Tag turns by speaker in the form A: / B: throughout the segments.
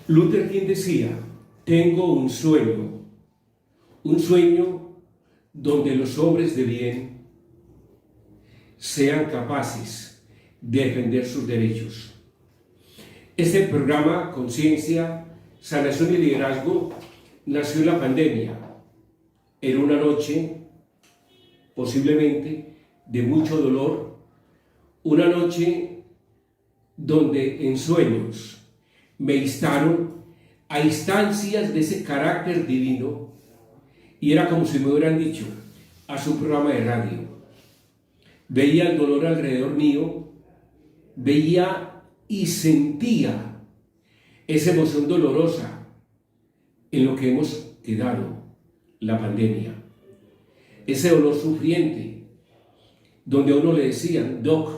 A: Luther King decía, tengo un sueño donde los hombres de bien sean capaces de defender sus derechos. Este programa Conciencia, Sanación y Liderazgo nació en la pandemia, en una noche posiblemente de mucho dolor, una noche donde en sueños me instaron a instancias de ese carácter divino y era como si me hubieran dicho a su programa de radio. Veía el dolor alrededor mío, veía y sentía esa emoción dolorosa en lo que hemos quedado, la pandemia. Ese dolor sufriente, donde a uno le decían, Doc,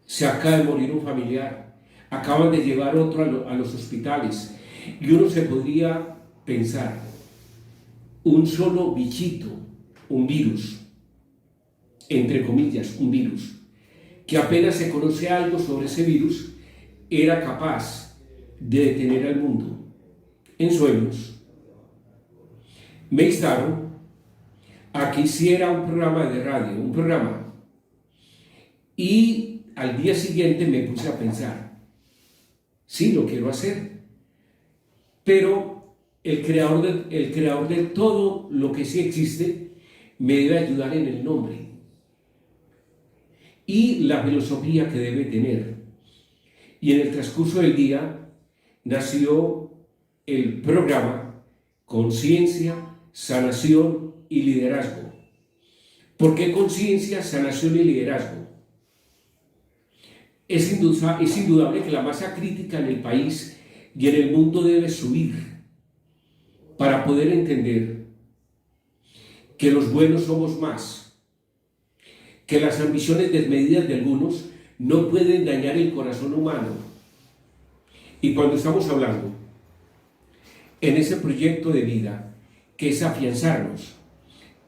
A: se acaba de morir un familiar, acaban de llevar otro a los hospitales, y uno se podría pensar, un solo bichito, un virus, entre comillas, un virus, que apenas se conoce algo sobre ese virus, era capaz de detener al mundo. En sueños, me instaron a que hiciera un programa de radio, y al día siguiente me puse a pensar, sí, lo quiero hacer, pero el creador de todo lo que sí existe me debe ayudar en el nombre y la filosofía que debe tener. Y en el transcurso del día nació el programa Conciencia, Sanación y Liderazgo. ¿Por qué conciencia, sanación y liderazgo? Es indudable que la masa crítica en el país y en el mundo debe subir para poder entender que los buenos somos más, que las ambiciones desmedidas de algunos no pueden dañar el corazón humano. Y cuando estamos hablando en ese proyecto de vida, que es afianzarnos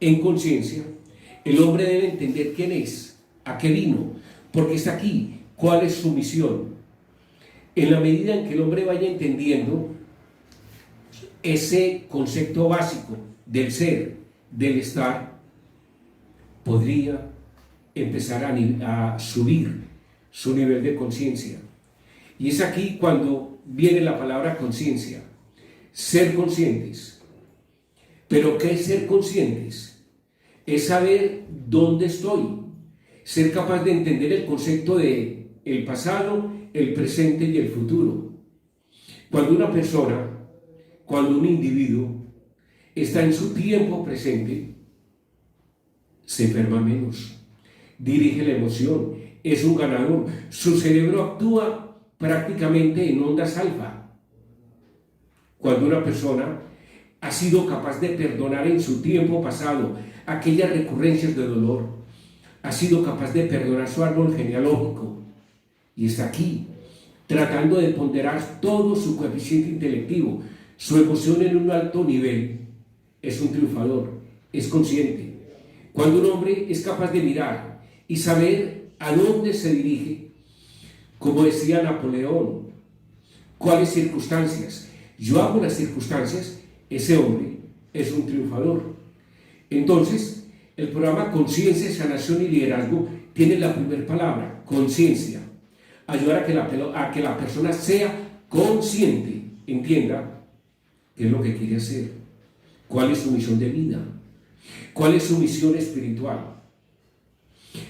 A: en conciencia, el hombre debe entender quién es, a qué vino, por qué está aquí, cuál es su misión. En la medida en que el hombre vaya entendiendo ese concepto básico del ser, del estar, podría empezar a subir su nivel de conciencia. Y es aquí cuando viene la palabra conciencia, ser conscientes. ¿Pero qué es ser conscientes? Es saber dónde estoy, ser capaz de entender el concepto de el pasado, el presente y el futuro. Cuando una persona, cuando un individuo está en su tiempo presente, se enferma menos, dirige la emoción, es un ganador, su cerebro actúa prácticamente en ondas alfa. Cuando una persona ha sido capaz de perdonar en su tiempo pasado aquellas recurrencias de dolor, ha sido capaz de perdonar su árbol genealógico y está aquí tratando de ponderar todo su coeficiente intelectivo, su emoción en un alto nivel, es un triunfador, es consciente. Cuando un hombre es capaz de mirar y saber a dónde se dirige, como decía Napoleón, cuáles circunstancias, yo hago las circunstancias, ese hombre es un triunfador. Entonces, el programa Conciencia, Sanación y Liderazgo tiene la primera palabra, conciencia. Ayudar a que la persona sea consciente, entienda qué es lo que quiere hacer, cuál es su misión de vida, cuál es su misión espiritual.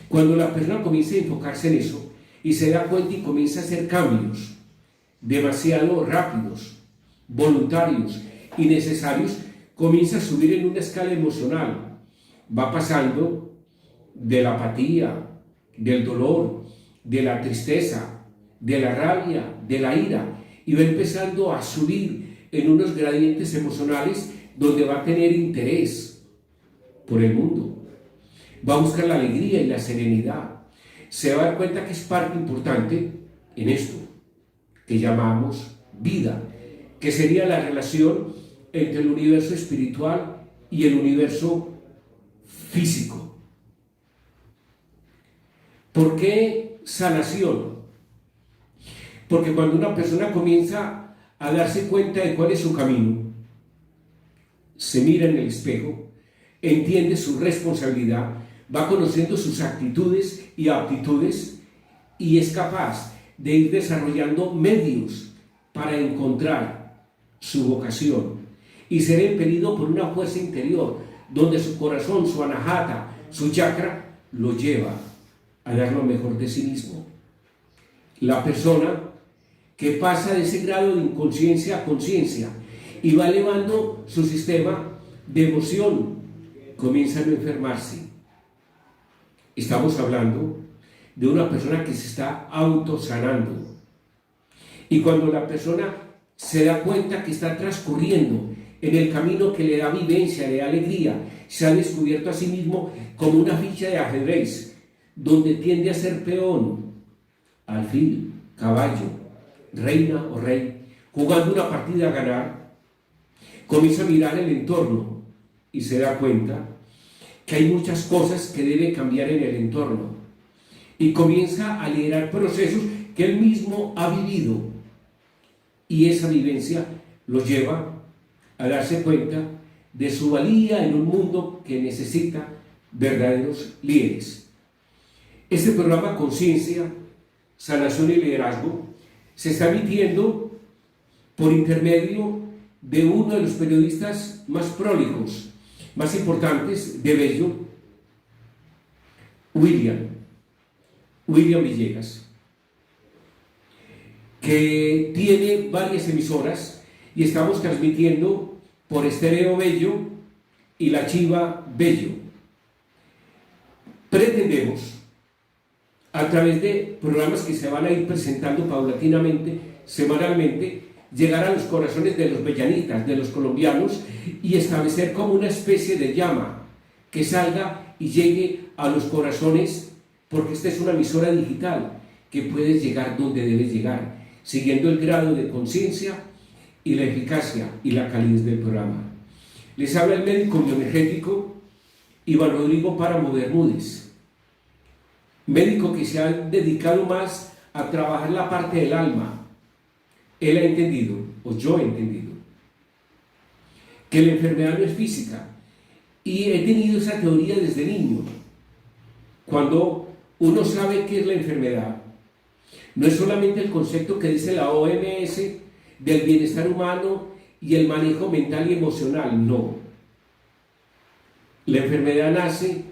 A: Cuando la persona comienza a enfocarse en eso y se da cuenta y comienza a hacer cambios demasiado rápidos, voluntarios y necesarios, comienza a subir en una escala emocional. Va pasando de la apatía, del dolor, de la tristeza, de la rabia, de la ira, y va empezando a subir en unos gradientes emocionales donde va a tener interés por el mundo. Va a buscar la alegría y la serenidad. Se va a dar cuenta que es parte importante en esto que llamamos vida, que sería la relación entre el universo espiritual y el universo físico. ¿Por qué sanación? Porque cuando una persona comienza a darse cuenta de cuál es su camino, se mira en el espejo, entiende su responsabilidad, va conociendo sus actitudes y aptitudes y es capaz de ir desarrollando medios para encontrar su vocación y ser impelido por una fuerza interior donde su corazón, su anahata, su chakra lo lleva a dar lo mejor de sí mismo. La persona que pasa de ese grado de inconsciencia a conciencia y va elevando su sistema de emoción, comienza a no enfermarse. Estamos hablando de una persona que se está autosanando. Y cuando la persona se da cuenta que está transcurriendo en el camino que le da vivencia, le da alegría, se ha descubierto a sí mismo como una ficha de ajedrez, donde tiende a ser peón, alfil, caballo, reina o rey, jugando una partida a ganar, comienza a mirar el entorno y se da cuenta que hay muchas cosas que debe cambiar en el entorno y comienza a liderar procesos que él mismo ha vivido y esa vivencia lo lleva a darse cuenta de su valía en un mundo que necesita verdaderos líderes. Este programa Conciencia, Sanación y Liderazgo se está emitiendo por intermedio de uno de los periodistas más prólijos, más importantes de Bello, William Villegas, que tiene varias emisoras y estamos transmitiendo por Estéreo Bello y La Chiva Bello. Pretendemos, a través de programas que se van a ir presentando paulatinamente, semanalmente, llegar a los corazones de los bellanitas, de los colombianos, y establecer como una especie de llama que salga y llegue a los corazones, porque esta es una emisora digital que puede llegar donde debe llegar, siguiendo el grado de conciencia y la eficacia y la calidez del programa. Les habla el médico bioenergético Iván Rodrigo Páramo Bermúdez, médico que se ha dedicado más a trabajar la parte del alma. Él ha entendido, o yo he entendido, que la enfermedad no es física, y he tenido esa teoría desde niño. Cuando uno sabe qué es la enfermedad, no es solamente el concepto que dice la OMS del bienestar humano y el manejo mental y emocional, no. La enfermedad nace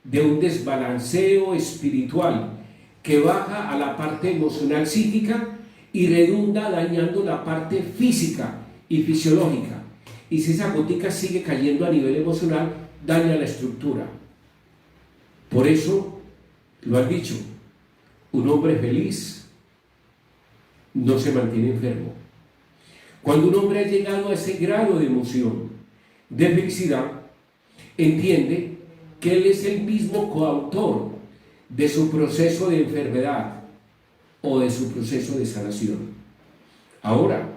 A: de un desbalanceo espiritual que baja a la parte emocional psíquica y redunda dañando la parte física y fisiológica. Y si esa gotica sigue cayendo a nivel emocional, daña la estructura. Por eso, lo han dicho, un hombre feliz no se mantiene enfermo. Cuando un hombre ha llegado a ese grado de emoción, de felicidad, entiende que él es el mismo coautor de su proceso de enfermedad o de su proceso de sanación. Ahora,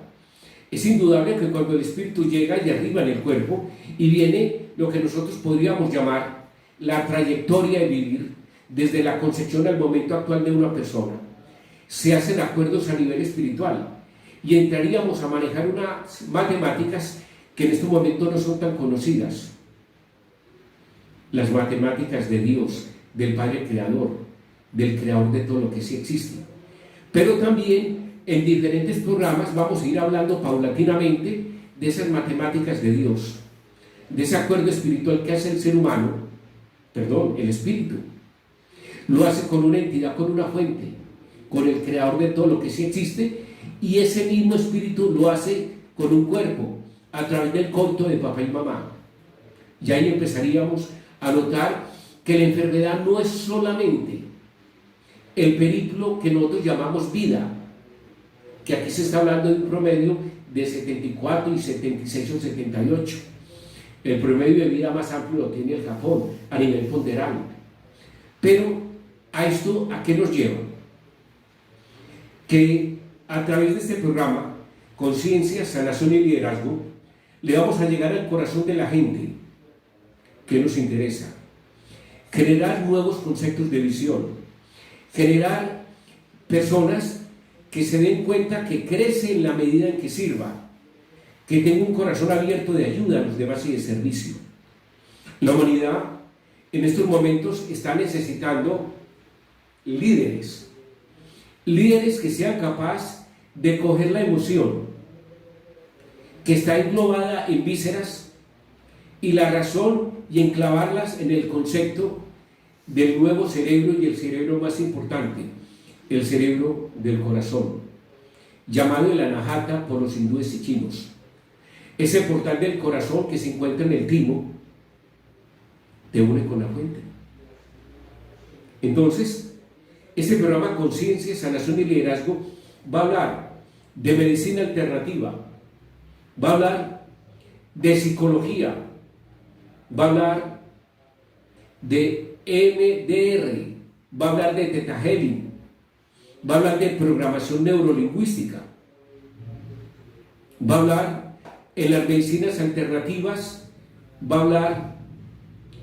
A: es indudable que cuando el espíritu llega y arriba en el cuerpo y viene lo que nosotros podríamos llamar la trayectoria de vivir desde la concepción al momento actual de una persona, se hacen acuerdos a nivel espiritual y entraríamos a manejar unas matemáticas que en este momento no son tan conocidas. Las matemáticas de Dios, del Padre Creador, del Creador de todo lo que sí existe. Pero también en diferentes programas vamos a ir hablando paulatinamente de esas matemáticas de Dios, de ese acuerdo espiritual que hace el ser humano, el espíritu. Lo hace con una entidad, con una fuente, con el Creador de todo lo que sí existe, y ese mismo espíritu lo hace con un cuerpo, a través del coito de papá y mamá. Y ahí empezaríamos a notar que la enfermedad no es solamente el periplo que nosotros llamamos vida, que aquí se está hablando de un promedio de 74 y 76 o 78. El promedio de vida más amplio lo tiene el Japón a nivel ponderal. Pero a esto, ¿a qué nos lleva? Que a través de este programa, Conciencia, Sanación y Liderazgo, le vamos a llegar al corazón de la gente que nos interesa, generar nuevos conceptos de visión, generar personas que se den cuenta que crece en la medida en que sirva, que tenga un corazón abierto de ayuda a los demás y de servicio. La humanidad en estos momentos está necesitando líderes, líderes que sean capaces de coger la emoción que está englobada en vísceras y la razón y enclavarlas en el concepto del nuevo cerebro y el cerebro más importante, el cerebro del corazón, llamado el anahata por los hindúes y chinos. Ese portal del corazón que se encuentra en el timo te une con la fuente. Entonces, este programa Conciencia, Sanación y Liderazgo va a hablar de medicina alternativa, va a hablar de psicología, va a hablar de MDR, va a hablar de Theta Healing, va a hablar de programación neurolingüística, va a hablar en las medicinas alternativas, va a hablar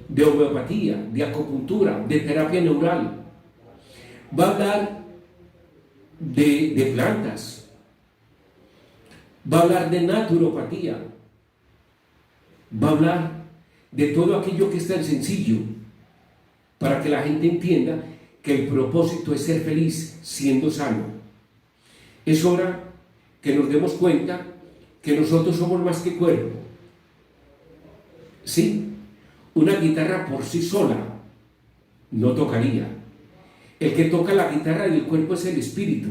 A: de homeopatía, de acupuntura, de terapia neural, va a hablar de plantas, va a hablar de naturopatía, va a hablar de todo aquello que es tan sencillo para que la gente entienda que el propósito es ser feliz siendo sano. Es hora que nos demos cuenta que nosotros somos más que cuerpo. Sí, una guitarra por sí sola no tocaría. El que toca la guitarra del cuerpo es el espíritu,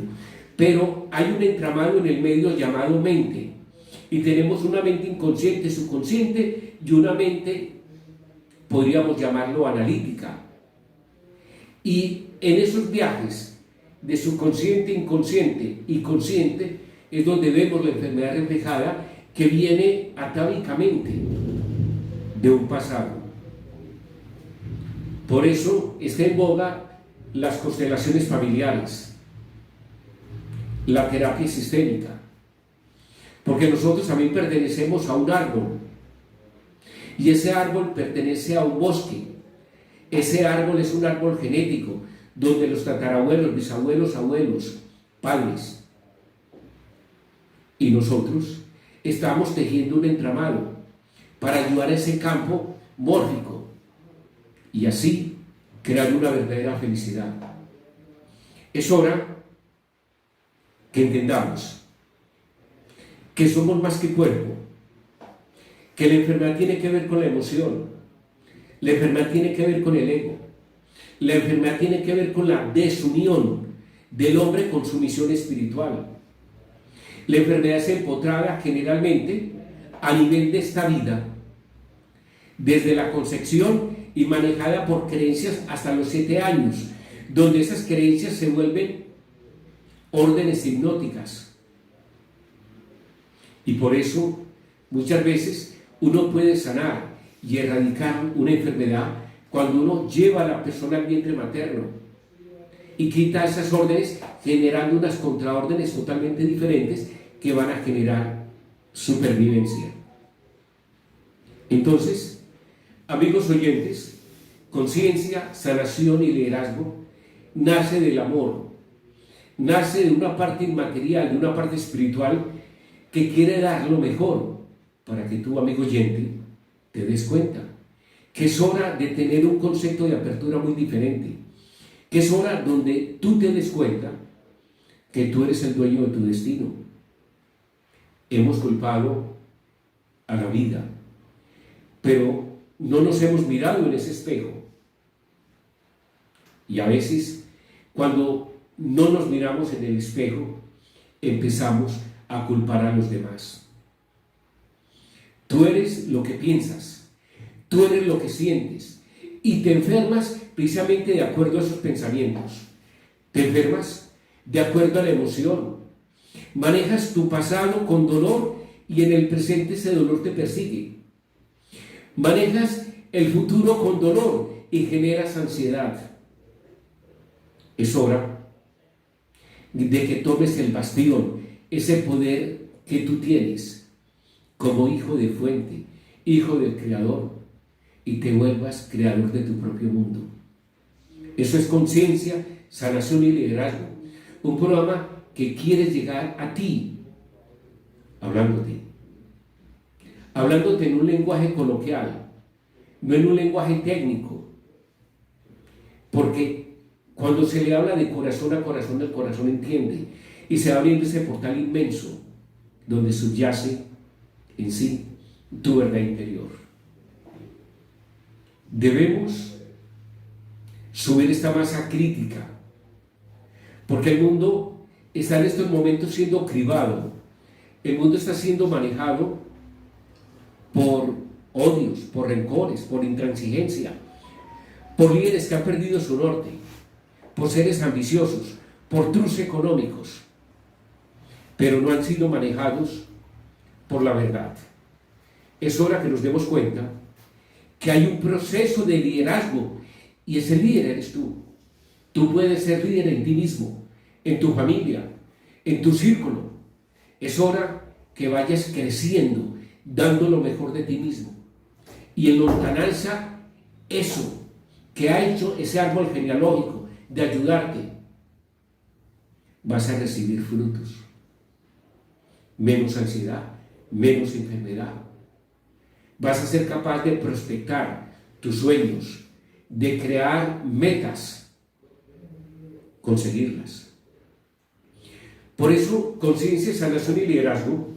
A: pero hay un entramado en el medio llamado mente, y tenemos una mente inconsciente, subconsciente, y una mente, podríamos llamarlo analítica. Y en esos viajes de subconsciente, inconsciente y consciente es donde vemos la enfermedad reflejada que viene atávicamente de un pasado. Por eso está en boga las constelaciones familiares, la terapia sistémica, porque nosotros también pertenecemos a un árbol, y ese árbol pertenece a un bosque. Ese árbol es un árbol genético, donde los tatarabuelos, bisabuelos, abuelos, padres, y nosotros estamos tejiendo un entramado para ayudar a ese campo mórfico y así crear una verdadera felicidad. Es hora que entendamos que somos más que cuerpo, que la enfermedad tiene que ver con la emoción, la enfermedad tiene que ver con el ego, la enfermedad tiene que ver con la desunión del hombre con su misión espiritual. La enfermedad es empotrada generalmente a nivel de esta vida, desde la concepción y manejada por creencias hasta los 7 años, donde esas creencias se vuelven órdenes hipnóticas. Y por eso muchas veces uno puede sanar y erradicar una enfermedad cuando uno lleva a la persona al vientre materno y quita esas órdenes, generando unas contraórdenes totalmente diferentes que van a generar supervivencia. Entonces, amigos oyentes, conciencia, sanación y liderazgo nace del amor, nace de una parte inmaterial, de una parte espiritual que quiere dar lo mejor para que tú, amigo oyente, te des cuenta que es hora de tener un concepto de apertura muy diferente, que es hora donde tú te des cuenta que tú eres el dueño de tu destino. Hemos culpado a la vida, pero no nos hemos mirado en ese espejo. Y a veces, cuando no nos miramos en el espejo, empezamos a culpar a los demás. Tú eres lo que piensas, tú eres lo que sientes, y te enfermas precisamente de acuerdo a esos pensamientos. Te enfermas de acuerdo a la emoción. Manejas tu pasado con dolor y en el presente ese dolor te persigue. Manejas el futuro con dolor y generas ansiedad. Es hora de que tomes el bastión, ese poder que tú tienes como hijo de fuente, hijo del Creador, y te vuelvas creador de tu propio mundo. Eso es conciencia, sanación y liderazgo. Un programa que quiere llegar a ti, hablándote en un lenguaje coloquial, no en un lenguaje técnico, porque cuando se le habla de corazón a corazón, el corazón entiende, y se va abriendo ese portal inmenso donde subyace en sí tu verdad interior. Debemos subir esta masa crítica, porque el mundo está en estos momentos siendo cribado, el mundo está siendo manejado por odios, por rencores, por intransigencia, por líderes que han perdido su norte, por seres ambiciosos, por trucos económicos, pero no han sido manejados por la verdad. Es hora que nos demos cuenta que hay un proceso de liderazgo y ese líder eres tú. Tú puedes ser líder en ti mismo, en tu familia, en tu círculo. Es hora que vayas creciendo, dando lo mejor de ti mismo. Y en lontananza, eso que ha hecho ese árbol genealógico de ayudarte, vas a recibir frutos. Menos ansiedad, menos enfermedad. Vas a ser capaz de prospectar tus sueños, de crear metas, conseguirlas. Por eso, conciencia, sanación y liderazgo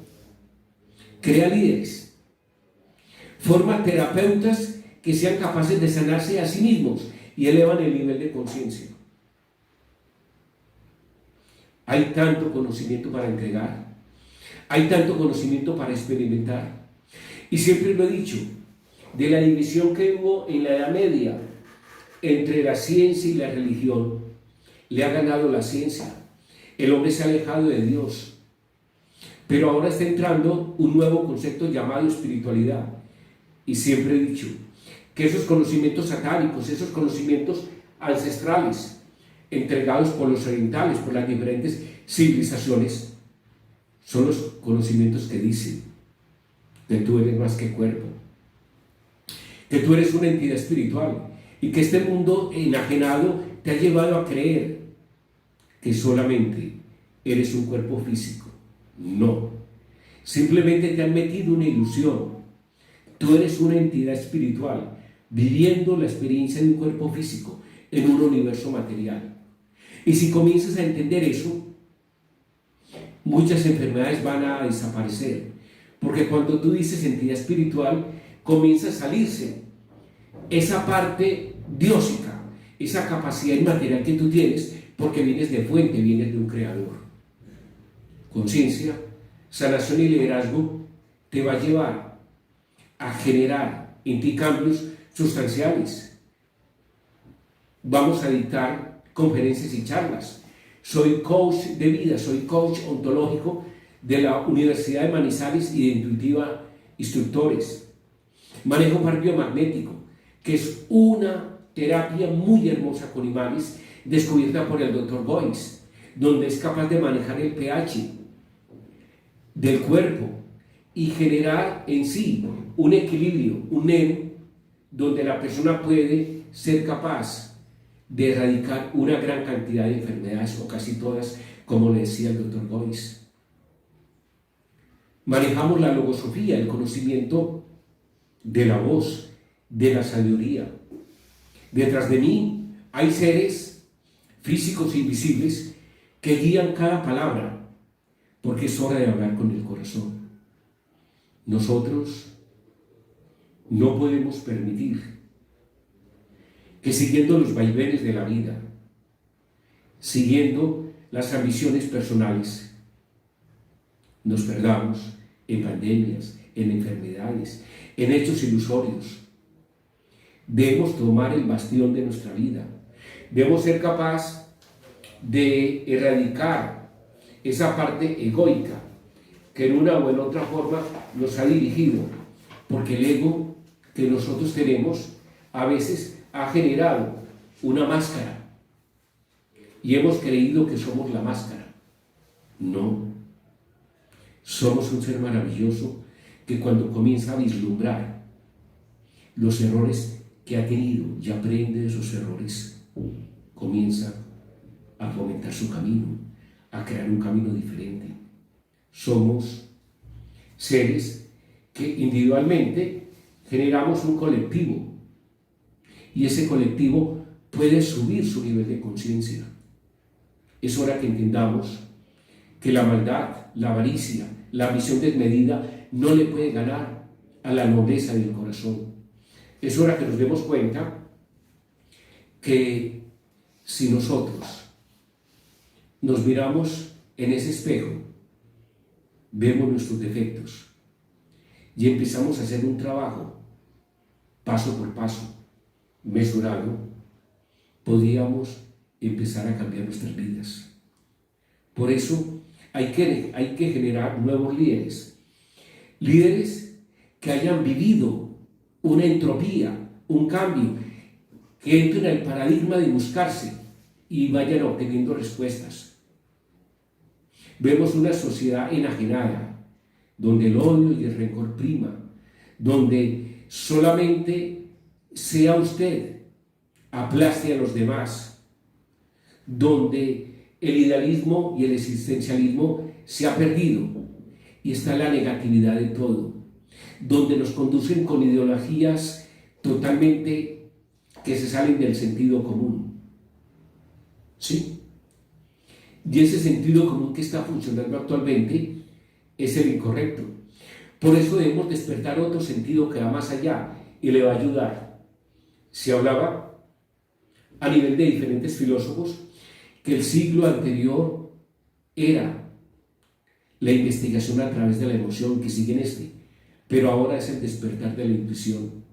A: crea líderes, forma terapeutas que sean capaces de sanarse a sí mismos y elevan el nivel de conciencia. Hay tanto conocimiento para entregar, hay tanto conocimiento para experimentar. Y siempre lo he dicho, de la división que hubo en la Edad Media entre la ciencia y la religión, le ha ganado la ciencia. El hombre se ha alejado de Dios. Pero ahora está entrando un nuevo concepto llamado espiritualidad. Y siempre he dicho que esos conocimientos satánicos, esos conocimientos ancestrales, entregados por los orientales, por las diferentes civilizaciones, son los conocimientos que dicen que tú eres más que cuerpo, que tú eres una entidad espiritual y que este mundo enajenado te ha llevado a creer que solamente eres un cuerpo físico. No, simplemente te han metido una ilusión. Tú eres una entidad espiritual viviendo la experiencia de un cuerpo físico en un universo material. Y si comienzas a entender eso, muchas enfermedades van a desaparecer, porque cuando tú dices entidad espiritual, comienza a salirse esa parte diósica, esa capacidad inmaterial que tú tienes, porque vienes de fuente, vienes de un creador. Conciencia, sanación y liderazgo te va a llevar a generar en ti cambios sustanciales. Vamos a dictar conferencias y charlas. Soy coach de vida, soy coach ontológico de la Universidad de Manizales y de Intuitiva Instructores. Manejo par biomagnético, que es una terapia muy hermosa con imanes descubierta por el Dr. Boyce, donde es capaz de manejar el pH del cuerpo y generar en sí un equilibrio, un NEM, donde la persona puede ser capaz de erradicar una gran cantidad de enfermedades, o casi todas, como le decía el Dr. Boyce. Manejamos la logosofía, el conocimiento de la voz, de la sabiduría. Detrás de mí hay seres físicos e invisibles que guían cada palabra, porque es hora de hablar con el corazón. Nosotros no podemos permitir que, siguiendo los vaivenes de la vida, siguiendo las ambiciones personales, nos perdamos en pandemias, en enfermedades, en hechos ilusorios. Debemos tomar el bastión de nuestra vida. Debemos ser capaces de erradicar esa parte egoica que en una o en otra forma nos ha dirigido, porque el ego que nosotros tenemos a veces ha generado una máscara y hemos creído que somos la máscara. No, somos un ser maravilloso que cuando comienza a vislumbrar los errores que ha tenido y aprende de esos errores, comienza a fomentar su camino, a crear un camino diferente. Somos seres que individualmente generamos un colectivo y ese colectivo puede subir su nivel de conciencia. Es hora que entendamos que la maldad, la avaricia, la ambición desmedida no le puede ganar a la nobleza del corazón. Es hora que nos demos cuenta que si nosotros nos miramos en ese espejo, vemos nuestros defectos y empezamos a hacer un trabajo paso por paso, mesurado, podríamos empezar a cambiar nuestras vidas. Por eso hay que generar nuevos líderes, líderes que hayan vivido una entropía, un cambio, que entren al paradigma de buscarse y vayan obteniendo respuestas. Vemos una sociedad enajenada, donde el odio y el rencor prima, donde solamente sea usted, aplaste a los demás, donde el idealismo y el existencialismo se ha perdido y está la negatividad de todo, donde nos conducen con ideologías totalmente que se salen del sentido común. ¿Sí? Y ese sentido común que está funcionando actualmente es el incorrecto. Por eso debemos despertar otro sentido que va más allá y le va a ayudar. Se hablaba a nivel de diferentes filósofos que el siglo anterior era la investigación a través de la emoción, que sigue en este, pero ahora es el despertar de la intuición.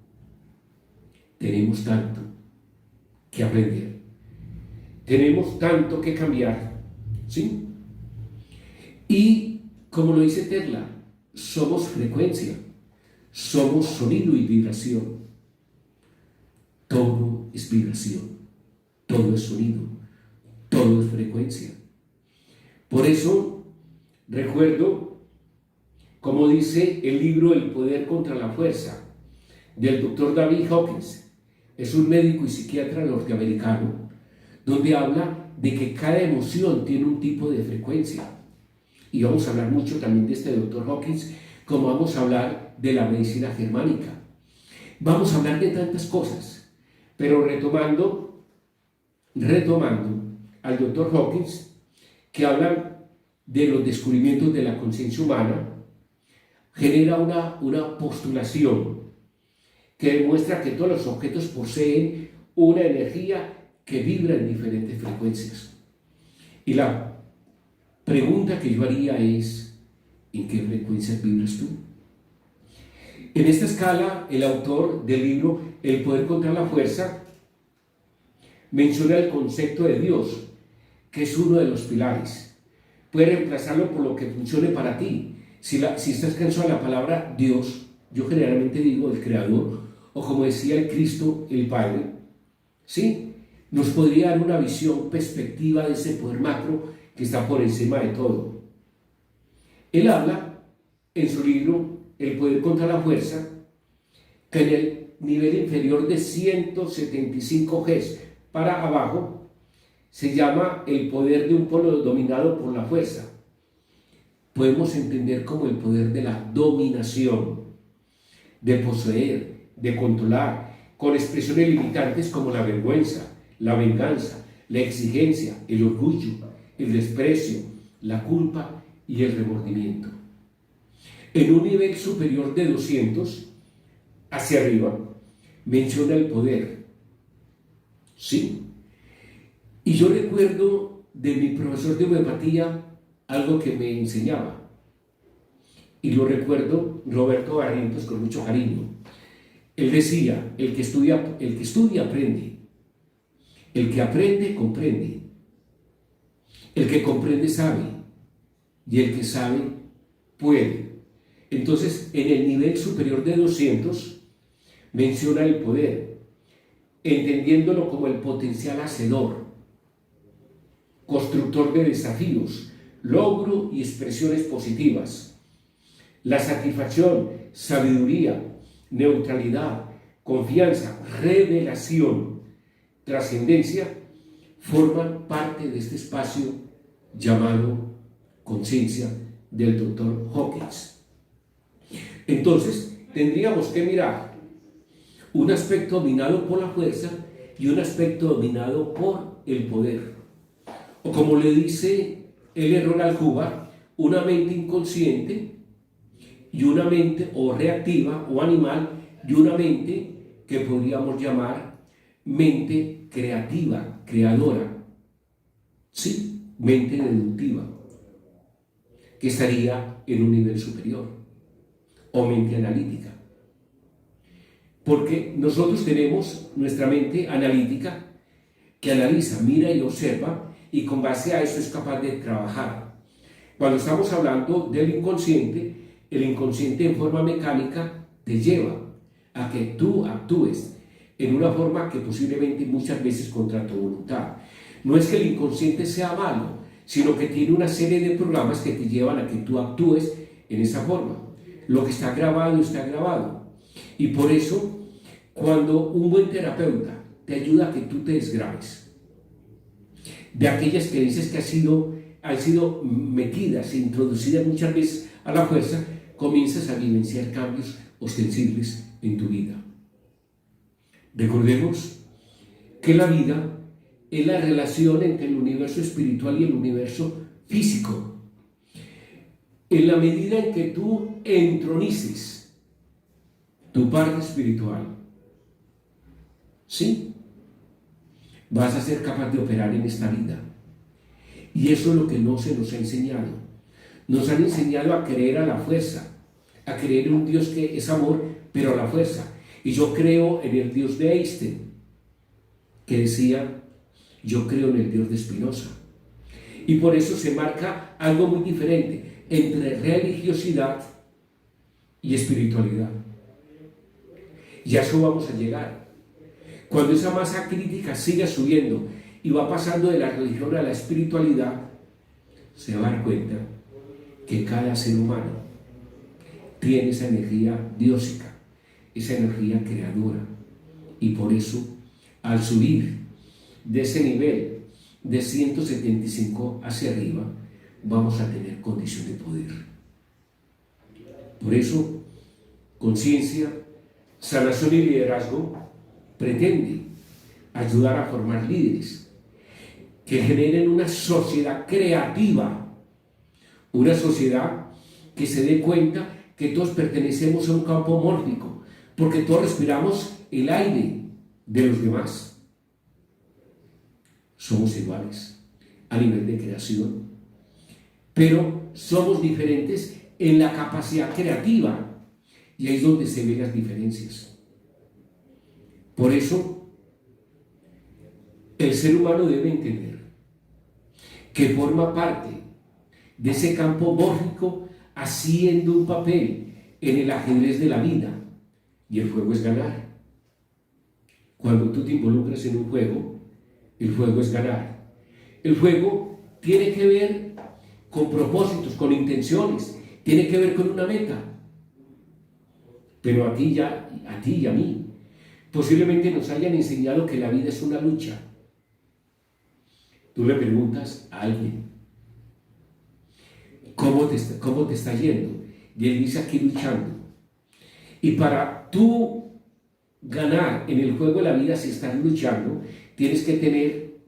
A: Tenemos tanto que aprender, tenemos tanto que cambiar, ¿sí? Y como lo dice Tesla, somos frecuencia, somos sonido y vibración. Todo es vibración, todo es sonido, todo es frecuencia. Por eso recuerdo, como dice el libro El poder contra la fuerza, del doctor David Hawkins, es un médico y psiquiatra norteamericano, donde habla de que cada emoción tiene un tipo de frecuencia. Y vamos a hablar mucho también de este doctor Hawkins, como vamos a hablar de la medicina germánica. Vamos a hablar de tantas cosas, pero retomando al doctor Hawkins, que habla de los descubrimientos de la conciencia humana, genera una postulación que demuestra que todos los objetos poseen una energía que vibra en diferentes frecuencias. Y la pregunta que yo haría es, ¿en qué frecuencias vibras tú? En esta escala, el autor del libro El poder contra la fuerza menciona el concepto de Dios, que es uno de los pilares. Puedes reemplazarlo por lo que funcione para ti. Si estás cansado de la palabra Dios, yo generalmente digo el Creador, o como decía el Cristo, el Padre, ¿sí? Nos podría dar una visión, perspectiva de ese poder macro que está por encima de todo. Él habla en su libro El poder contra la fuerza, que en el nivel inferior de 175 Gs para abajo se llama el poder de un polo dominado por la fuerza. Podemos entender como el poder de la dominación, de poseer, de controlar, con expresiones limitantes como la vergüenza, la venganza, la exigencia, el orgullo, el desprecio, la culpa y el remordimiento. En un nivel superior de 200, hacia arriba, menciona el poder. Sí. Y yo recuerdo de mi profesor de homeopatía algo que me enseñaba. Y lo recuerdo, Roberto Barrientos, con mucho cariño. Él decía, el que estudia aprende. El que aprende, comprende. El que comprende, sabe. Y el que sabe, puede. Entonces, en el nivel superior de 200, menciona el poder, entendiéndolo como el potencial hacedor, constructor de desafíos, logro y expresiones positivas. La satisfacción, sabiduría, neutralidad, confianza, revelación, trascendencia, forman parte de este espacio llamado conciencia del doctor Hawkins. Entonces, tendríamos que mirar un aspecto dominado por la fuerza y un aspecto dominado por el poder. O como le dice L. Ronald Hubbard, una mente inconsciente y una mente o reactiva o animal y una mente que podríamos llamar mente creativa, creadora, sí, mente deductiva, que estaría en un nivel superior, o mente analítica. Porque nosotros tenemos nuestra mente analítica que analiza, mira y observa, y con base a eso es capaz de trabajar. Cuando estamos hablando del inconsciente, el inconsciente en forma mecánica te lleva a que tú actúes en una forma que posiblemente muchas veces contra tu voluntad. No es que el inconsciente sea malo, sino que tiene una serie de programas que te llevan a que tú actúes en esa forma. Lo que está grabado está grabado. Y por eso, cuando un buen terapeuta te ayuda a que tú te desgrabes de aquellas creencias que han sido metidas e introducidas muchas veces a la fuerza, comienzas a vivenciar cambios ostensibles en tu vida. Recordemos que la vida es la relación entre el universo espiritual y el universo físico. En la medida en que tú entronices tu parte espiritual, ¿sí?, vas a ser capaz de operar en esta vida. Y eso es lo que no se nos ha enseñado. Nos han enseñado a creer a la fuerza, a creer en un Dios que es amor, pero a la fuerza. Y yo creo en el Dios de Einstein, que decía, yo creo en el Dios de Spinoza. Y por eso se marca algo muy diferente entre religiosidad y espiritualidad. Y a eso vamos a llegar. Cuando esa masa crítica siga subiendo y va pasando de la religión a la espiritualidad, se va a dar cuenta que cada ser humano tiene esa energía diósica, esa energía creadora. Y por eso, al subir de ese nivel de 175 hacia arriba, vamos a tener condición de poder. Por eso, conciencia, sanación y liderazgo pretende ayudar a formar líderes que generen una sociedad creativa, una sociedad que se dé cuenta que todos pertenecemos a un campo mórfico, porque todos respiramos el aire de los demás. Somos iguales a nivel de creación, pero somos diferentes en la capacidad creativa, y ahí es donde se ven las diferencias. Por eso, el ser humano debe entender que forma parte de ese campo mórfico, haciendo un papel en el ajedrez de la vida, y el juego es ganar. Cuando tú te involucras en un juego, el juego es ganar. El juego tiene que ver con propósitos, con intenciones, tiene que ver con una meta. Pero a ti y a mí, posiblemente nos hayan enseñado que la vida es una lucha. Tú le preguntas a alguien, ¿cómo te está yendo? Y él dice, aquí luchando. Y para tú ganar en el juego de la vida, si estás luchando, tienes que tener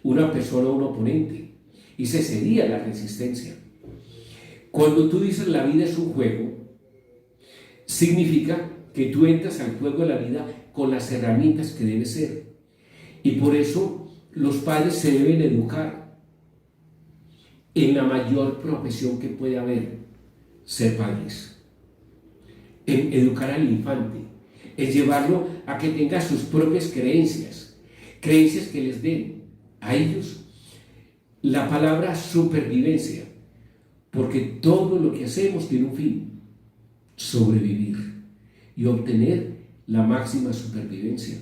A: una persona o un oponente. Y esa sería la resistencia. Cuando tú dices la vida es un juego, significa que tú entras al juego de la vida con las herramientas que debe ser. Y por eso los padres se deben educar en la mayor profesión que puede haber, ser padres. En educar al infante, es llevarlo a que tenga sus propias creencias que les den a ellos la palabra supervivencia, porque todo lo que hacemos tiene un fin: sobrevivir y obtener la máxima supervivencia.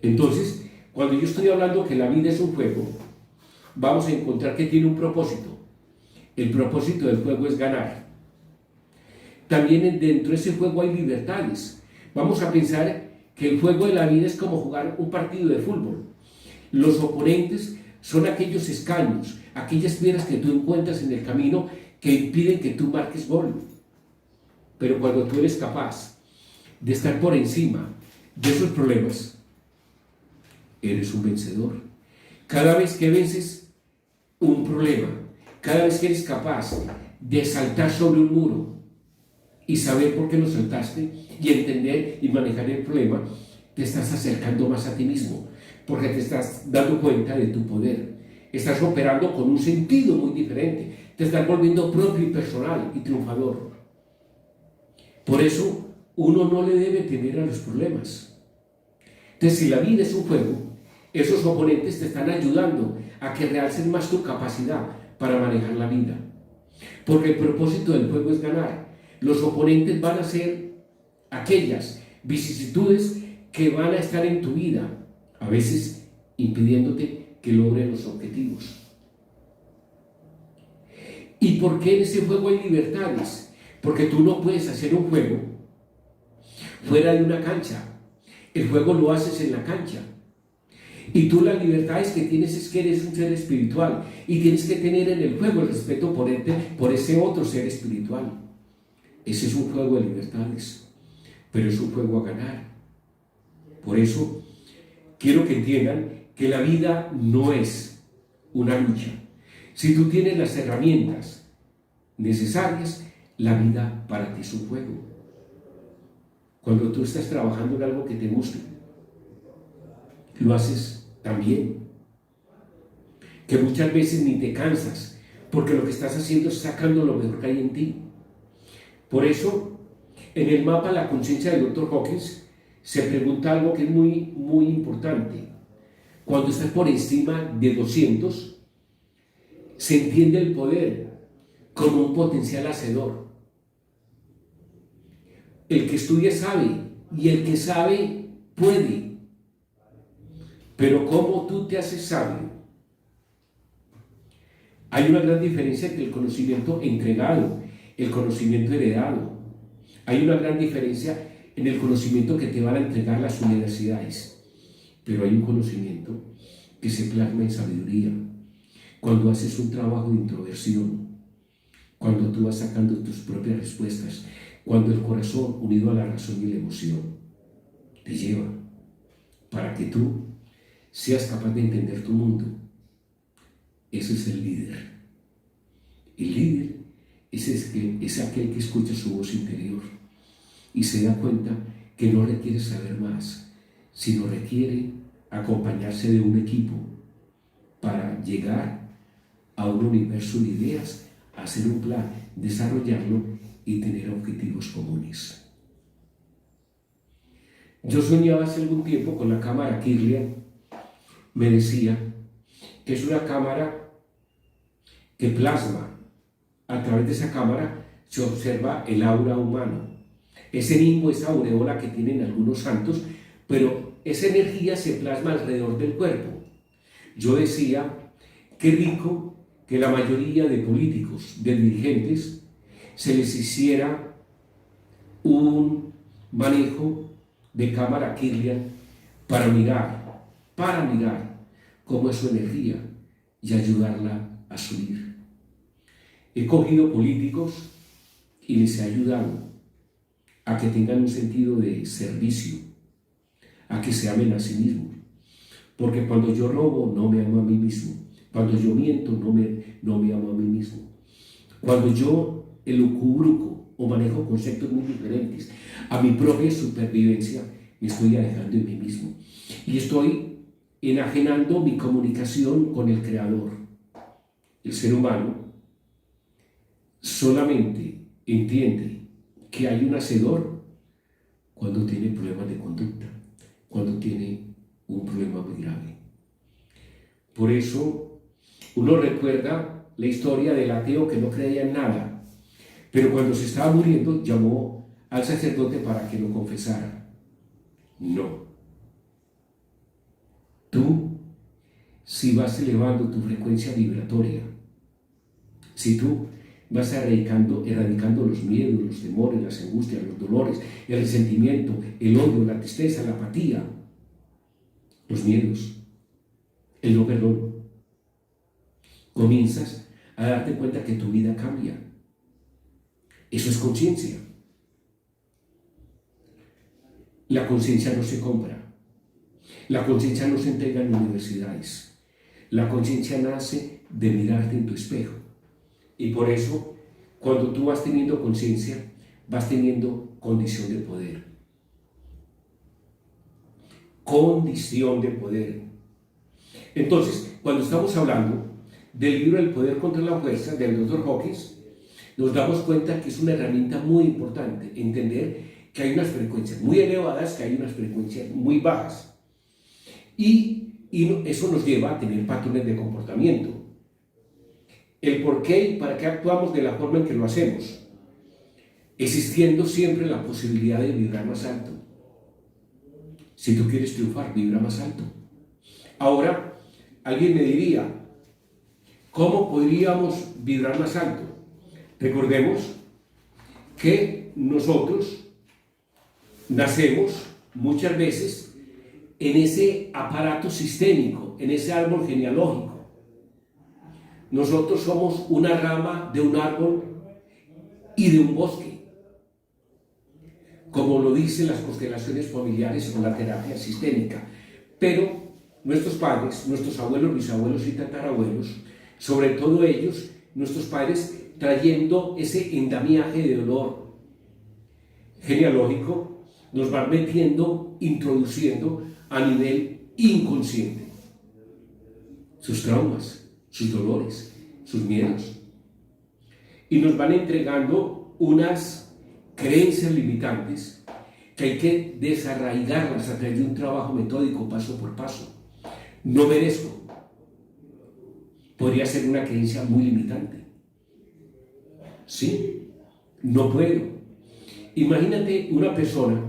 A: Entonces, cuando yo estoy hablando que la vida es un juego, vamos a encontrar que tiene un propósito. El propósito del juego es ganar. También dentro de ese juego hay libertades. Vamos a pensar que el juego de la vida es como jugar un partido de fútbol. Los oponentes son aquellos escaños, aquellas piedras que tú encuentras en el camino que impiden que tú marques gol. Pero cuando tú eres capaz de estar por encima de esos problemas, eres un vencedor. Cada vez que vences un problema, cada vez que eres capaz de saltar sobre un muro y saber por qué lo saltaste y entender y manejar el problema, te estás acercando más a ti mismo, porque te estás dando cuenta de tu poder. Estás operando con un sentido muy diferente. Te estás volviendo propio y personal y triunfador. Por eso, uno no le debe temer a los problemas. Entonces, si la vida es un juego, esos oponentes te están ayudando a que realces más tu capacidad para manejar la vida. Porque el propósito del juego es ganar. Los oponentes van a ser aquellas vicisitudes que van a estar en tu vida, a veces impidiéndote que logres los objetivos. ¿Y por qué en ese juego hay libertades? Porque tú no puedes hacer un juego fuera de una cancha. El juego lo haces en la cancha. Y tú las libertades que tienes es que eres un ser espiritual y tienes que tener en el juego el respeto por ese otro ser espiritual. Ese es un juego de libertades, pero es un juego a ganar. Por eso quiero que entiendan que la vida no es una lucha. Si tú tienes las herramientas necesarias, la vida para ti es un juego. Cuando tú estás trabajando en algo que te guste, lo haces también. Que muchas veces ni te cansas, porque lo que estás haciendo es sacando lo mejor que hay en ti. Por eso, en el mapa La conciencia del Dr. Hawkins se pregunta algo que es muy, muy importante. Cuando estás por encima de 200, se entiende el poder como un potencial hacedor. El que estudia sabe, y el que sabe puede. Pero ¿cómo tú te haces sabio? Hay una gran diferencia entre el conocimiento entregado, el conocimiento heredado. Hay una gran diferencia en el conocimiento que te van a entregar las universidades. Pero hay un conocimiento que se plasma en sabiduría. Cuando haces un trabajo de introversión, cuando tú vas sacando tus propias respuestas, cuando el corazón, unido a la razón y la emoción, te lleva para que tú seas capaz de entender tu mundo. Ese es el líder. El líder es aquel que escucha su voz interior y se da cuenta que no requiere saber más, sino requiere acompañarse de un equipo para llegar a un universo de ideas, hacer un plan, desarrollarlo y tener objetivos comunes. Yo soñaba hace algún tiempo con la cámara Kirlian. Me decía que es una cámara que plasma, a través de esa cámara se observa el aura humano, ese nimbo, esa aureola que tienen algunos santos, pero esa energía se plasma alrededor del cuerpo. Yo decía, qué rico que la mayoría de políticos, de dirigentes, se les hiciera un manejo de cámara Kirlian para mirar cómo es su energía y ayudarla a subir. He cogido políticos y les he ayudado a que tengan un sentido de servicio, a que se amen a sí mismos. Porque cuando yo robo, no me amo a mí mismo. Cuando yo miento, no me amo a mí mismo. Cuando yo elucubruco o manejo conceptos muy diferentes a mi propia supervivencia, me estoy alejando de mí mismo. Y estoy enajenando mi comunicación con el Creador. El ser humano solamente entiende que hay un hacedor cuando tiene problemas de conducta, cuando tiene un problema muy grave. Por eso uno recuerda la historia del ateo que no creía en nada, pero cuando se estaba muriendo llamó al sacerdote para que lo confesara. No. Tú, si vas elevando tu frecuencia vibratoria, si tú vas erradicando los miedos, los temores, las angustias, los dolores, el resentimiento, el odio, la tristeza, la apatía, los miedos, el no perdón, comienzas a darte cuenta que tu vida cambia. Eso es conciencia. La conciencia no se compra. La conciencia no se entrega en universidades. La conciencia nace de mirarte en tu espejo. Y por eso, cuando tú vas teniendo conciencia, vas teniendo condición de poder. Condición de poder. Entonces, cuando estamos hablando del libro El poder contra la fuerza del Dr. Hawkins, nos damos cuenta que es una herramienta muy importante, entender que hay unas frecuencias muy elevadas, que hay unas frecuencias muy bajas. Y eso nos lleva a tener patrones de comportamiento. El por qué y para qué actuamos de la forma en que lo hacemos, existiendo siempre la posibilidad de vibrar más alto. Si tú quieres triunfar, vibra más alto. Ahora, alguien me diría, ¿cómo podríamos vibrar más alto? Recordemos que nosotros nacemos muchas veces en ese aparato sistémico, en ese árbol genealógico. Nosotros somos una rama de un árbol y de un bosque, como lo dicen las constelaciones familiares con la terapia sistémica. Pero nuestros padres, nuestros abuelos, bisabuelos y tatarabuelos, sobre todo ellos, nuestros padres, trayendo ese endamiaje de dolor genealógico, nos van metiendo, introduciendo a nivel inconsciente sus traumas, sus dolores, sus miedos, y nos van entregando unas creencias limitantes que hay que desarraigarlas a través de un trabajo metódico, paso por paso. No merezco. Podría ser una creencia muy limitante. Sí, no puedo. Imagínate una persona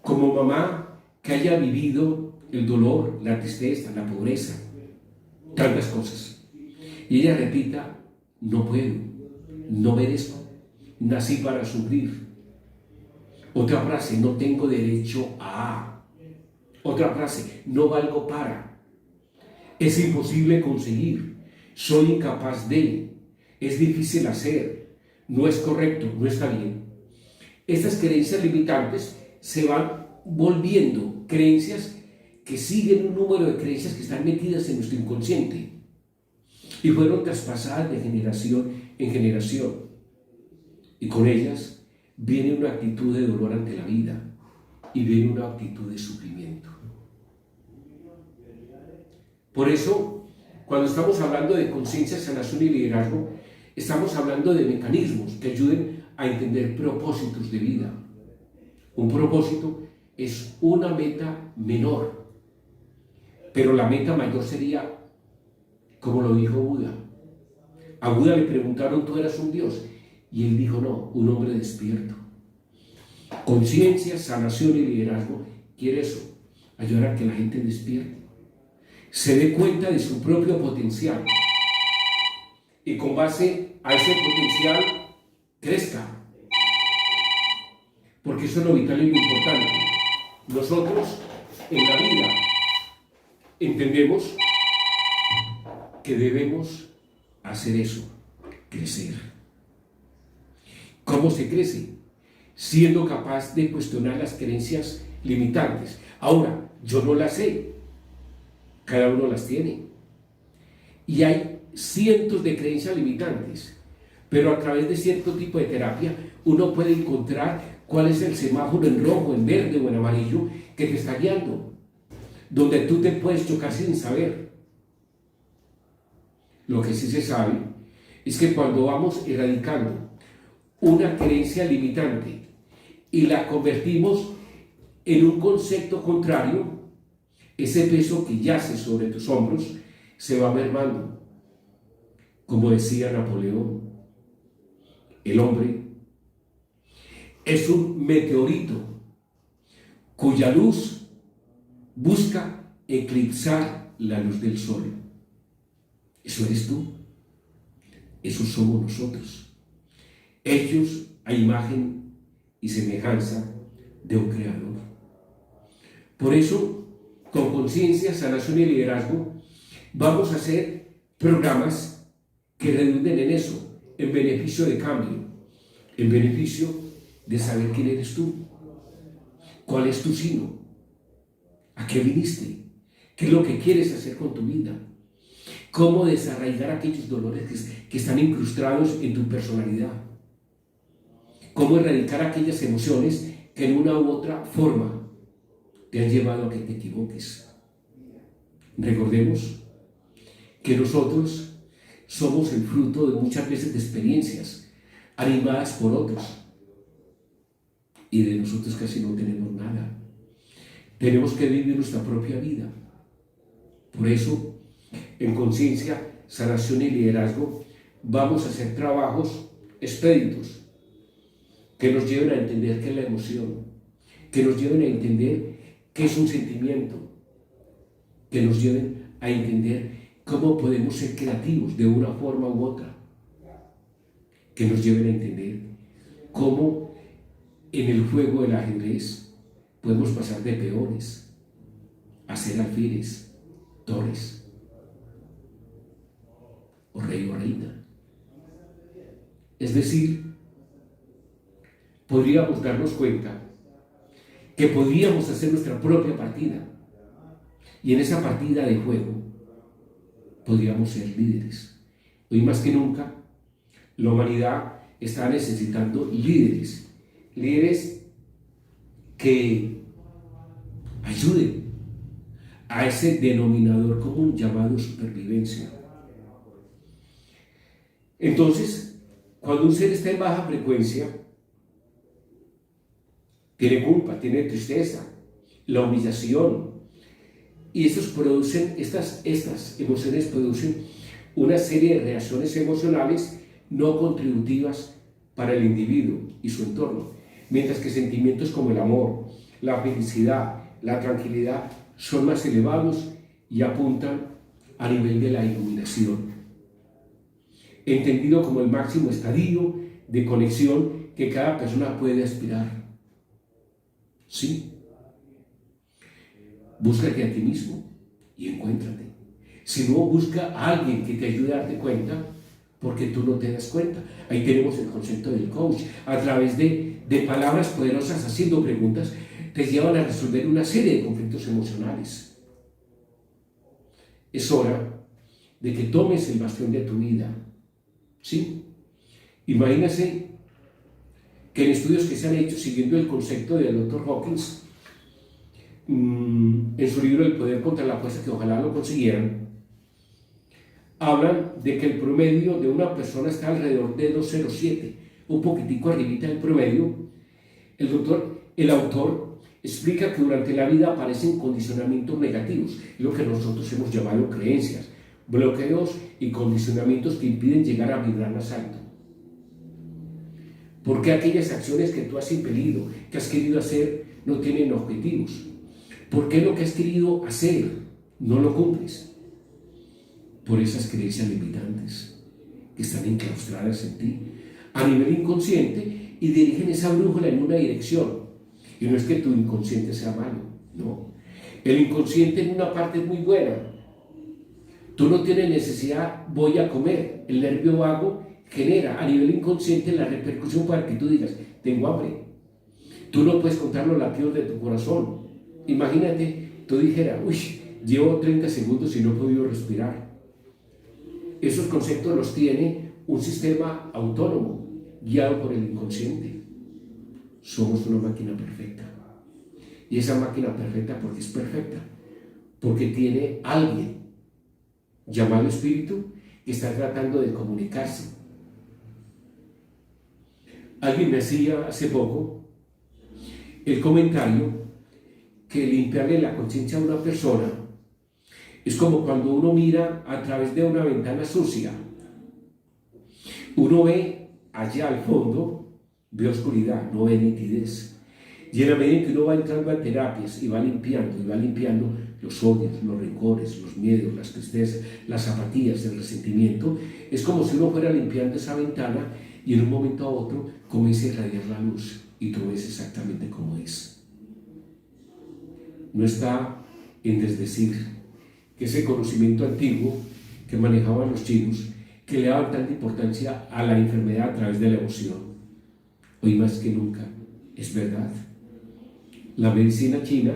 A: como mamá que haya vivido el dolor, la tristeza, la pobreza, tantas cosas, y ella repita: no puedo, no merezco, nací para sufrir. Otra frase: no tengo derecho a. Otra frase: no valgo para. Es imposible conseguir, soy incapaz de, es difícil hacer, no es correcto, no está bien. Estas creencias limitantes se van volviendo creencias que siguen un número de creencias que están metidas en nuestro inconsciente y fueron traspasadas de generación en generación. Y con ellas viene una actitud de dolor ante la vida y viene una actitud de sufrimiento. Por eso, cuando estamos hablando de conciencia, sanación y liderazgo, estamos hablando de mecanismos que ayuden a entender propósitos de vida. Un propósito es una meta menor, pero la meta mayor sería, como lo dijo Buda. A Buda le preguntaron: ¿tú eras un dios? Y él dijo: no, un hombre despierto. Conciencia, sanación y liderazgo quiere eso, ayudar a que la gente despierte, se dé cuenta de su propio potencial y con base a ese potencial crezca, porque eso es lo vital y lo importante. Nosotros en la vida entendemos que debemos hacer eso, crecer. ¿Cómo se crece? Siendo capaz de cuestionar las creencias limitantes. Ahora, yo no las sé, cada uno las tiene. Y hay cientos de creencias limitantes, pero a través de cierto tipo de terapia uno puede encontrar cuál es el semáforo en rojo, en verde o en amarillo que te está guiando, donde tú te puedes chocar sin saber. Lo que sí se sabe es que cuando vamos erradicando una creencia limitante y la convertimos en un concepto contrario, ese peso que yace sobre tus hombros se va mermando. Como decía Napoleón, el hombre es un meteorito cuya luz busca eclipsar la luz del sol. Eso eres tú, eso somos nosotros, hechos a imagen y semejanza de un creador. Por eso, con conciencia, sanación y liderazgo, vamos a hacer programas que redunden en eso, en beneficio de cambio, en beneficio de saber quién eres tú, cuál es tu sino, a qué viniste, qué es lo que quieres hacer con tu vida, cómo desarraigar aquellos dolores que están incrustados en tu personalidad, cómo erradicar aquellas emociones que en una u otra forma te han llevado a que te equivoques. Recordemos que nosotros somos el fruto de muchas veces de experiencias animadas por otros, y de nosotros casi no tenemos nada. Tenemos que vivir nuestra propia vida. Por eso, en conciencia, sanación y liderazgo, vamos a hacer trabajos expeditos que nos lleven a entender qué es la emoción, que nos lleven a entender qué es un sentimiento, que nos lleven a entender cómo podemos ser creativos de una forma u otra, que nos lleven a entender cómo en el juego del ajedrez podemos pasar de peones a ser alfiles, torres, o rey o reina. Es decir, podríamos darnos cuenta que podríamos hacer nuestra propia partida, y en esa partida de juego podríamos ser líderes. Hoy más que nunca, la humanidad está necesitando líderes, líderes que ayuden a ese denominador común llamado supervivencia. Entonces, cuando un ser está en baja frecuencia, tiene culpa, tiene tristeza, la humillación, y estas emociones producen una serie de reacciones emocionales no contributivas para el individuo y su entorno, mientras que sentimientos como el amor, la felicidad, la tranquilidad son más elevados y apuntan a nivel de la iluminación, entendido como el máximo estadio de conexión que cada persona puede aspirar. Sí. Búscate a ti mismo y encuéntrate. Si no, busca a alguien que te ayude a darte cuenta, porque tú no te das cuenta. Ahí tenemos el concepto del coach. A través de palabras poderosas, haciendo preguntas, te llevan a resolver una serie de conflictos emocionales. Es hora de que tomes el bastión de tu vida. ¿Sí? Imagínate que en estudios que se han hecho siguiendo el concepto del Dr. Hawkins, en su libro El poder contra la fuerza, que ojalá lo consiguieran, hablan de que el promedio de una persona está alrededor de 2,07, un poquitico arribita del promedio. El autor explica que durante la vida aparecen condicionamientos negativos, lo que nosotros hemos llamado creencias, bloqueos y condicionamientos que impiden llegar a vibrar más alto. ¿Por qué aquellas acciones que tú has impelido, que has querido hacer, no tienen objetivos? ¿Por qué lo que has querido hacer no lo cumples? Por esas creencias limitantes que están enclaustradas en ti a nivel inconsciente y dirigen esa brújula en una dirección. Y no es que tu inconsciente sea malo, no. El inconsciente en una parte es muy buena. Tú no tienes necesidad, voy a comer. El nervio vago genera a nivel inconsciente la repercusión para que tú digas, tengo hambre. Tú no puedes contar los latidos de tu corazón. Imagínate, tú dijeras, uy, llevo 30 segundos y no he podido respirar. Esos conceptos los tiene un sistema autónomo, guiado por el inconsciente. Somos una máquina perfecta. Y esa máquina perfecta, porque es perfecta, porque tiene alguien llamado espíritu que está tratando de comunicarse. Alguien me hacía hace poco el comentario que limpiarle la conciencia a una persona es como cuando uno mira a través de una ventana sucia. Uno ve allá al fondo, ve oscuridad, no ve nitidez. Y en la medida en que uno va entrando a terapias y va limpiando los odios, los rencores, los miedos, las tristezas, las apatías, el resentimiento, es como si uno fuera limpiando esa ventana y en un momento a otro comienza a irradiar la luz y tú ves exactamente cómo es. No está en desdecir que ese conocimiento antiguo que manejaban los chinos, que le daban tanta importancia a la enfermedad a través de la emoción. Hoy más que nunca es verdad. La medicina china,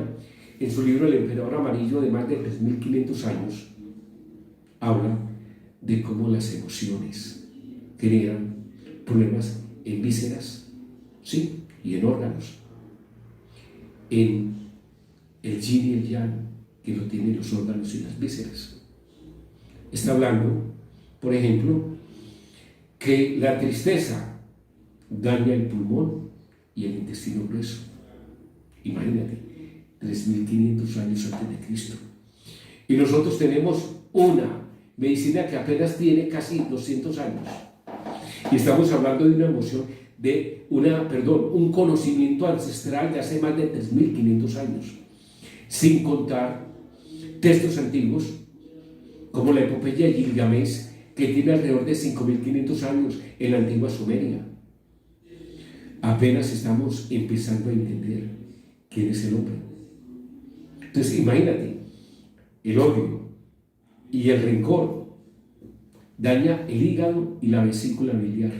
A: en su libro El Emperador Amarillo, de más de 3.500 años, habla de cómo las emociones generan problemas en vísceras, sí, y en órganos, en el yin y el yang, que lo tienen los órganos y las vísceras. Está hablando, por ejemplo, que la tristeza daña el pulmón y el intestino grueso. Imagínate, 3.500 años antes de Cristo. Y nosotros tenemos una medicina que apenas tiene casi 200 años. Y estamos hablando de una emoción, un conocimiento ancestral de hace más de 3.500 años. Sin contar textos antiguos, como la epopeya de Gilgamesh, que tiene alrededor de 5.500 años en la antigua Sumeria. Apenas estamos empezando a entender quién es el hombre. Entonces, imagínate, el odio y el rencor daña el hígado y la vesícula biliar.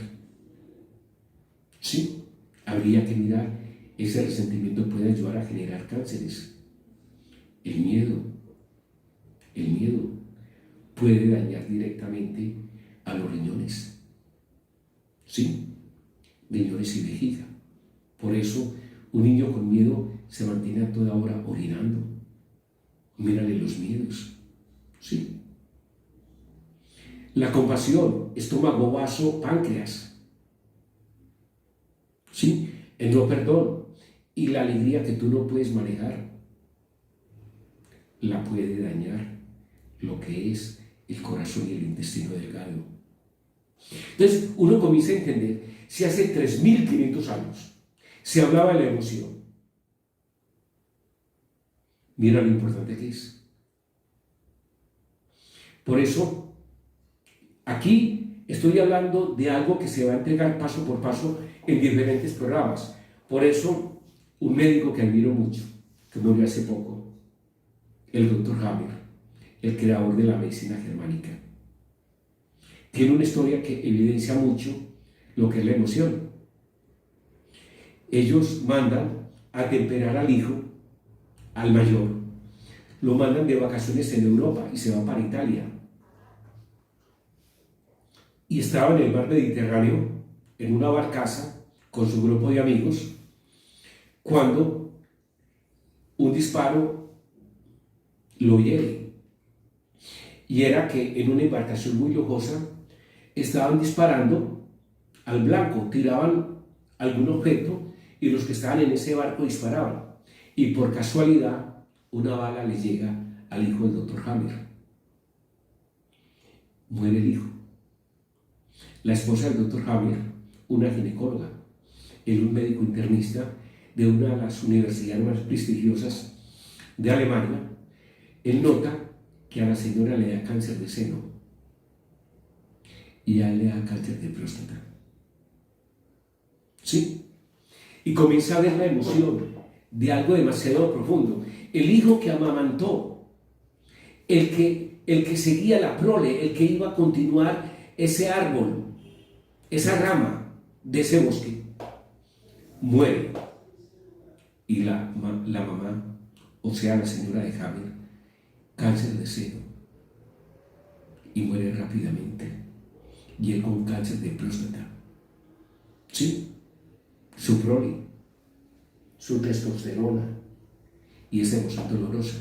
A: Sí, habría que mirar, ese resentimiento puede ayudar a generar cánceres. El miedo puede dañar directamente a los riñones. Sí, riñones y vejiga. Por eso, un niño con miedo se mantiene a toda hora orinando. Mírale los miedos. Sí. La compasión, estómago, vaso, páncreas. Sí, el no perdón y la alegría que tú no puedes manejar la puede dañar lo que es el corazón y el intestino delgado. Entonces, uno comienza a entender, si hace 3.500 años se hablaba de la emoción, mira lo importante que es. Por eso, aquí estoy hablando de algo que se va a entregar paso por paso en diferentes programas. Por eso, un médico que admiro mucho, que murió hace poco, el doctor Hammer, el creador de la medicina germánica, tiene una historia que evidencia mucho lo que es la emoción. Ellos mandan a temperar al hijo, al mayor, lo mandan de vacaciones en Europa y se va para Italia. Y estaba en el mar Mediterráneo, en una barcaza, con su grupo de amigos, cuando un disparo lo hiere. Y era que en una embarcación muy lujosa estaban disparando al blanco, tiraban algún objeto y los que estaban en ese barco disparaban. Y por casualidad, una bala le llega al hijo del doctor Hammer. Muere el hijo. La esposa del doctor Hammer, una ginecóloga, él un médico internista de una de las universidades más prestigiosas de Alemania, él nota que a la señora le da cáncer de seno y a él le da cáncer de próstata. ¿Sí? Y comienza a ver la emoción de algo demasiado profundo. El hijo que amamantó, el que seguía la prole, el que iba a continuar ese árbol, esa rama de ese bosque, muere. Y la mamá, o sea, la señora de Hammer, cáncer de seno, y muere rápidamente. Y él con cáncer de próstata. Sí, su prole, su testosterona, y esa emoción dolorosa.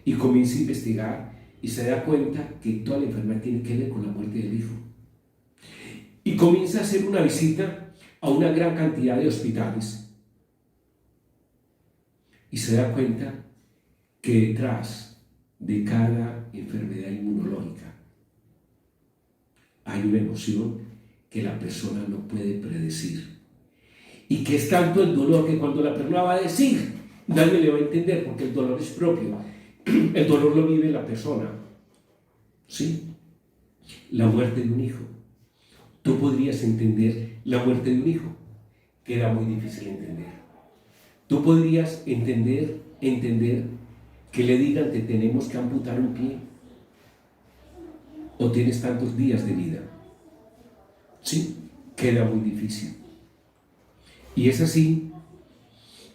A: Y comienza a investigar y se da cuenta que toda la enfermedad tiene que ver con la muerte del hijo. Y comienza a hacer una visita a una gran cantidad de hospitales. Y se da cuenta que detrás de cada enfermedad inmunológica hay una emoción que la persona no puede predecir. Y que es tanto el dolor que cuando la persona va a decir, nadie le va a entender porque el dolor es propio. El dolor lo vive la persona. ¿Sí? La muerte de un hijo. Tú podrías entender la muerte de un hijo, que era muy difícil entender. Tú podrías entender que le digan que tenemos que amputar un pie. o tienes tantos días de vida. Sí, queda muy difícil. Y es así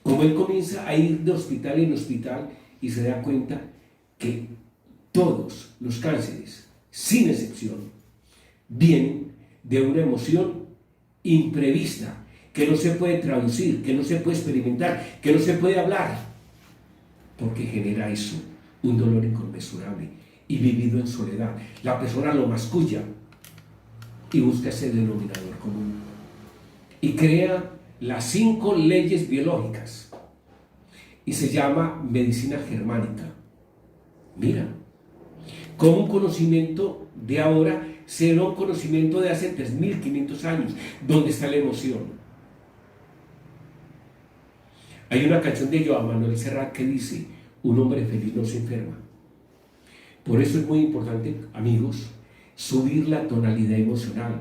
A: como él comienza a ir de hospital en hospital y se da cuenta que todos los cánceres, sin excepción, vienen de una emoción imprevista, que no se puede traducir, que no se puede experimentar, que no se puede hablar, porque genera eso, un dolor inconmensurable y vivido en soledad. La persona lo masculla y busca ese denominador común y crea las 5 leyes biológicas y se llama medicina germánica. Mira, como un conocimiento de ahora será un conocimiento de hace 3.500 años, donde está la emoción. Hay una canción de Joan Manuel Serrat que dice: un hombre feliz no se enferma. Por eso es muy importante, amigos, subir la tonalidad emocional,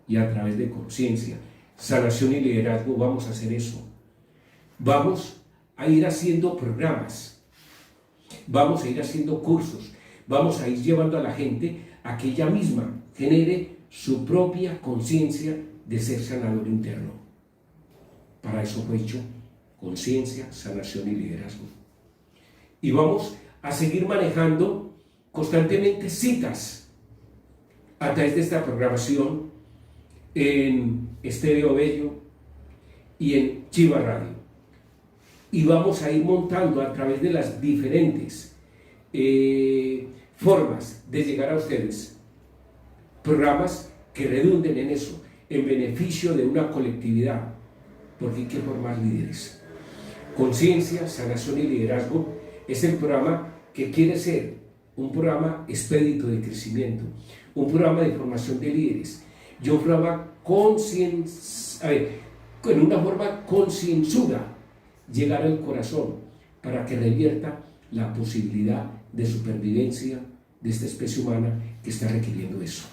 A: y a través de conciencia, sanación y liderazgo vamos a hacer eso. Vamos a ir haciendo programas, vamos a ir haciendo cursos, vamos a ir llevando a la gente a que ella misma genere su propia conciencia de ser sanador interno. Para eso fue hecho conciencia, sanación y liderazgo. Y vamos a seguir manejando constantemente citas a través de esta programación en Estéreo Bello y en Chiva Radio. Y vamos a ir montando a través de las diferentes formas de llegar a ustedes programas que redunden en eso, en beneficio de una colectividad, porque hay que formar líderes. Conciencia, sanación y liderazgo es el programa que quiere ser un programa expedito de crecimiento, un programa de formación de líderes y un programa en una forma concienzuda, llegar al corazón para que revierta la posibilidad de supervivencia de esta especie humana que está requiriendo eso.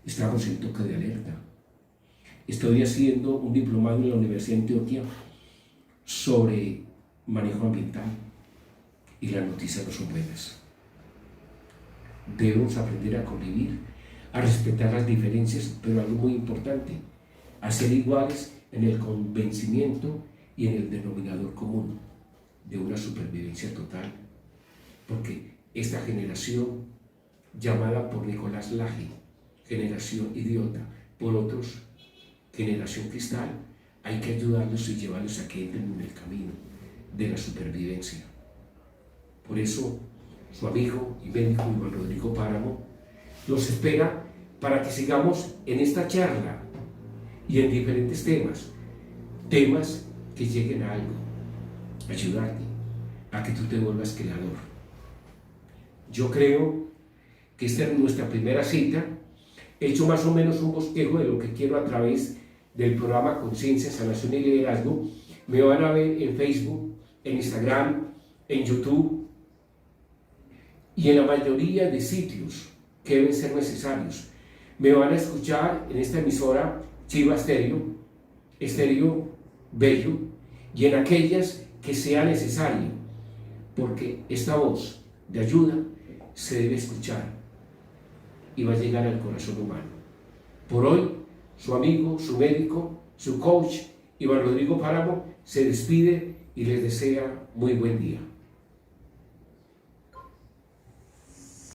A: Estamos en toque de alerta. Estoy haciendo un diplomado en la Universidad de Antioquia sobre manejo ambiental y las noticias no son buenas. Debemos aprender a convivir, a respetar las diferencias, pero algo muy importante, a ser iguales en el convencimiento y en el denominador común de una supervivencia total, porque esta generación, llamada por Nicolás Lage generación idiota, por otros generación cristal, hay que ayudarlos y llevarlos a que entren en el camino de la supervivencia. Por eso, su amigo y médico Iván Rodrigo Páramo los espera para que sigamos en esta charla y en diferentes temas que lleguen a algo, ayudarte a que tú te vuelvas creador. Yo creo que esta es nuestra primera cita. He hecho más o menos un bosquejo de lo que quiero a través del programa Conciencia, Sanación y Liderazgo. Me van a ver en Facebook, en Instagram, en YouTube y en la mayoría de sitios que deben ser necesarios. Me van a escuchar en esta emisora Chiva Estéreo, Estéreo Bello, y en aquellas que sea necesario, porque esta voz de ayuda se debe escuchar y va a llegar al corazón humano. Por hoy, su amigo, su médico, su coach, Iván Rodrigo Páramo, se despide y les desea muy buen día.